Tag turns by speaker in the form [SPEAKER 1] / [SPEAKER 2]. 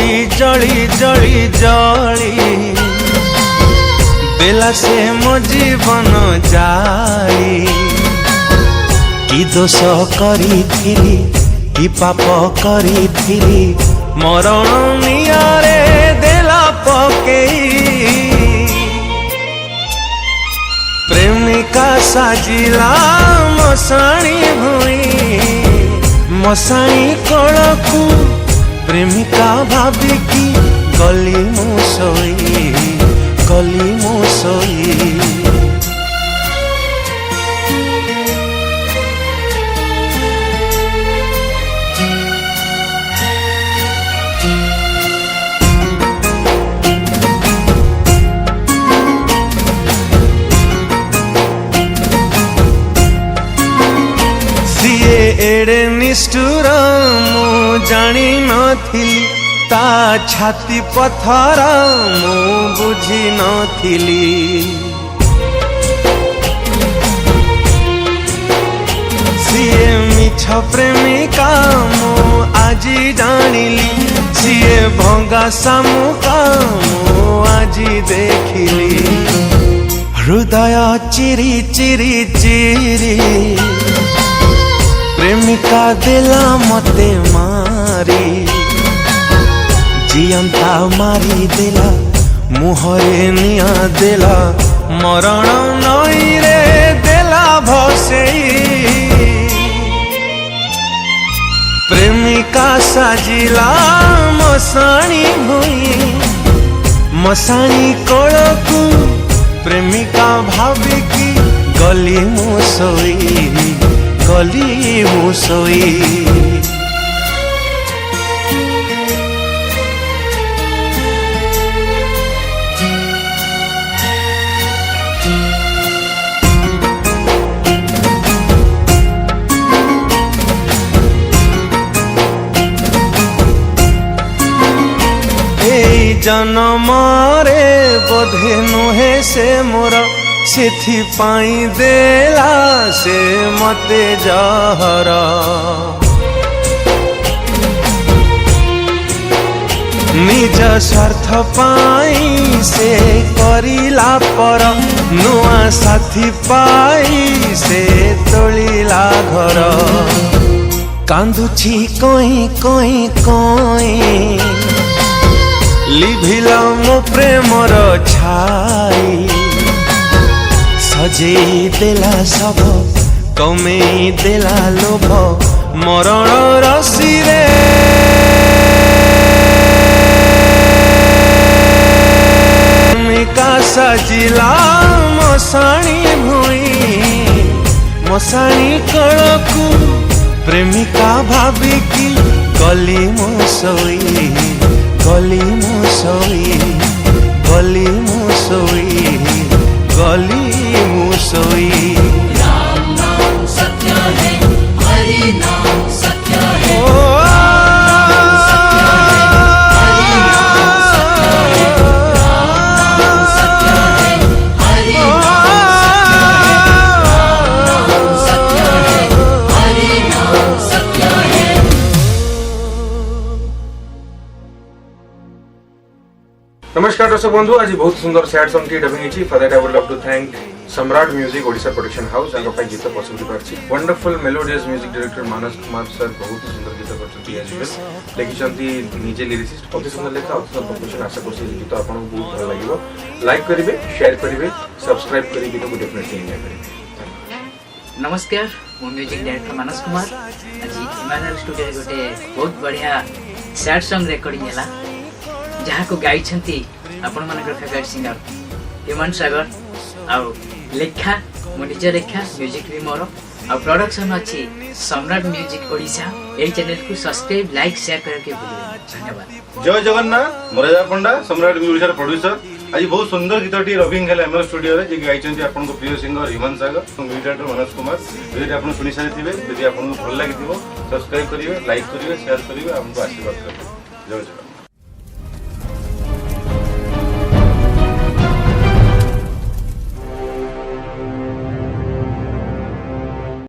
[SPEAKER 1] जली जली जली जली देला से मो जीवन जाई कि दोष करी कि पाप करी मरण नियारे देला पकेई प्रेमिका साजिला मसाणी भुई मसाणी कलकू प्रेमिका भाविकी गली मु सोई एड़े निष्ठुर मु जानी नथिली ता छाती पथर मु बुझी नथिली सीए मिछ प्रेमिका मु आजी जानिली सीए भंगा सामुका मु आजी देखिली हृदय चिरी चिरी चिरी प्रेमिका देला मते मारी जियंता मारी देला मुहरे निया देला मरण नई रे देला भसेई प्रेमिका साजिला मसाणी भुई मसाणी कोलकू प्रेमिका भाविकी गली मु सोई जन्म रे बोधे नुहे से मोर सेथि पाई देला से मते जहर निज स्वार्थ पाई से करिला पर नुआ साथी पाई से तोलिला घर कांदुछि कोई कोई कोई लिभिला मो प्रेमर छाई सजेई देला सब कमेई देला लोभ मरण रसी रे प्रेमिका सजिला मसाणी भुई मसाणी कलकू प्रेमिका भाविकी गली मु सोई गली मु सोई गली मु सोई गली मु सोई
[SPEAKER 2] राम नाम सत्य है हरि नाम सत्य है
[SPEAKER 3] नमस्कार दर्शक बंधु आज बहुत सुंदर सैड सॉन्ग की डबिंग होची for that I would love to thank Samrat music Odisha production house आगे पे गीत पसंद करछि wonderful melodious music director Manas Kumar sir बहुत सुंदर गीत करछथि एज वेल लिखिछंती निजे लिरिसिस्ट अति सुंदर लेखा अति सुंदर कंपोजिशन आशा करछि गीत आपन बहुत भल लागिवो लाइक करिवे शेयर करिवे सब्सक्राइब करि गीत को डेफिनेटली एंजॉय करिवे।
[SPEAKER 2] नमस्कार मो म्यूजिक डायरेक्टर मानस कुमार आज इमानुएल स्टूडियो गोटे बहुत बढ़िया सैड सॉन्ग रिकॉर्डिंग हैला जहाँ को गाई छंती आपण मानकर फेवरेट सिंगर ह्यूमन सागर आउ लेखा मो निज लेखा म्यूजिक भी मोर आ प्रोडक्शन अछि सम्राट म्यूजिक ओडिशा ए चैनल को सब्सक्राइब लाइक शेयर करके भूलिए धन्यवाद।
[SPEAKER 4] जय जगन्नाथ मोराजा पंडा सम्राट म्यूजिक प्रोड्यूसर आज बहुत सुंदर गीतटी रबिंग है एमएल स्टूडियो रे जे गाइछन जे आपन को प्रिय सिंगर ह्यूमन सागर और म्यूजिक डायरेक्टर मनोज कुमार जे आपन सुनि सारिथिबे यदि आपन को भल लागिथिबो सब्सक्राइब करिवे लाइक करिवे शेयर करिवे हमको आशीर्वाद करिवे। जय जगन्नाथ।